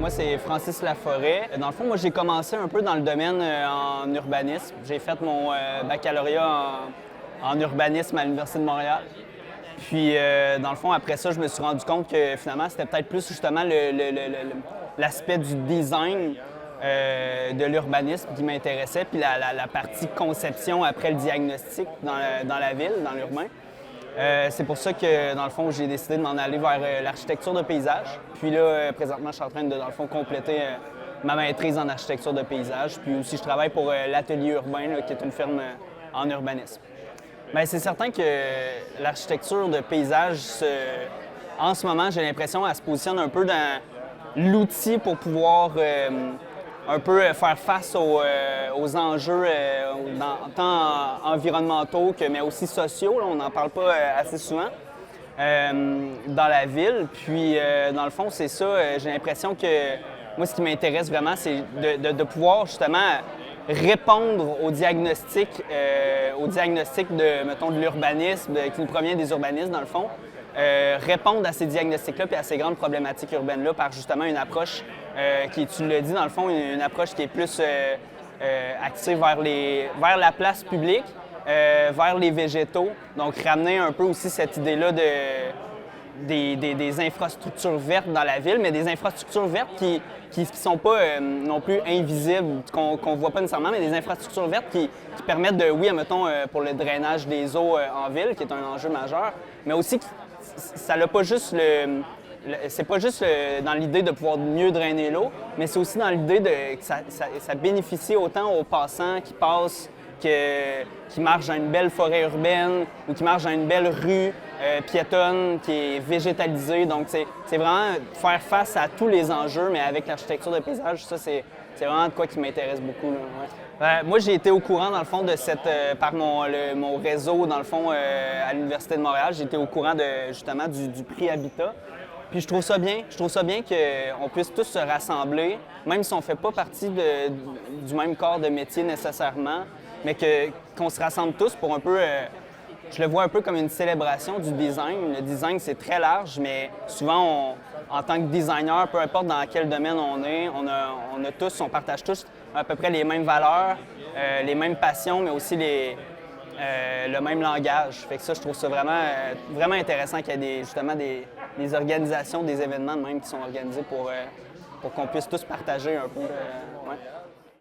Moi, c'est Francis Laforêt. Dans le fond, moi, j'ai commencé un peu dans le domaine en urbanisme. J'ai fait mon baccalauréat en urbanisme à l'Université de Montréal. Puis, dans le fond, après ça, je me suis rendu compte que finalement, c'était peut-être plus justement l'aspect du design de l'urbanisme qui m'intéressait, puis la partie conception après le diagnostic dans la ville, dans l'urbain. C'est pour ça que, dans le fond, j'ai décidé de m'en aller vers l'architecture de paysage. Puis là, présentement, je suis en train de, dans le fond, compléter ma maîtrise en architecture de paysage. Puis aussi, je travaille pour l'Atelier Urbain, là, qui est une firme en urbanisme. Bien, c'est certain que l'architecture de paysage, en ce moment, j'ai l'impression qu'elle se positionne un peu dans l'outil pour pouvoir un peu faire face aux enjeux tant environnementaux mais aussi sociaux. Là, on n'en parle pas assez souvent dans la ville. Puis, dans le fond, c'est ça. J'ai l'impression que moi, ce qui m'intéresse vraiment, c'est de pouvoir justement répondre aux diagnostics de, mettons, de l'urbanisme, qui nous provient des urbanistes, dans le fond. Répondre à ces diagnostics-là et à ces grandes problématiques urbaines-là par justement une approche qui, tu l'as dit, dans le fond, une approche qui est plus axée vers la place publique, vers les végétaux. Donc, ramener un peu aussi cette idée-là des infrastructures vertes dans la ville, mais des infrastructures vertes qui sont pas non plus invisibles, qu'on ne voit pas nécessairement, mais des infrastructures vertes qui permettent de, oui, admettons, pour le drainage des eaux en ville, qui est un enjeu majeur, mais aussi ça n'a pas juste c'est pas juste dans l'idée de pouvoir mieux drainer l'eau, mais c'est aussi dans l'idée que ça bénéficie autant aux passants qui passent, qui marchent dans une belle forêt urbaine ou qui marchent dans une belle rue piétonne qui est végétalisée. Donc, c'est vraiment faire face à tous les enjeux, mais avec l'architecture de paysage, ça, c'est vraiment de quoi qui m'intéresse beaucoup. Là, ouais. Moi, j'ai été au courant, dans le fond, de par mon réseau, dans le fond, à l'Université de Montréal. J'ai été au courant justement du prix Habitat. Puis je trouve ça bien. Je trouve ça bien qu'on puisse tous se rassembler, même si on ne fait pas partie du même corps de métier nécessairement, mais qu'on se rassemble tous pour un peu... je le vois un peu comme une célébration du design. Le design, c'est très large, mais souvent, en tant que designer, peu importe dans quel domaine on est, on partage tous à peu près les mêmes valeurs, les mêmes passions, mais aussi le même langage. Fait que ça, je trouve ça vraiment intéressant qu'il y ait justement des organisations, des événements de même qui sont organisés pour qu'on puisse tous partager un peu. Ouais.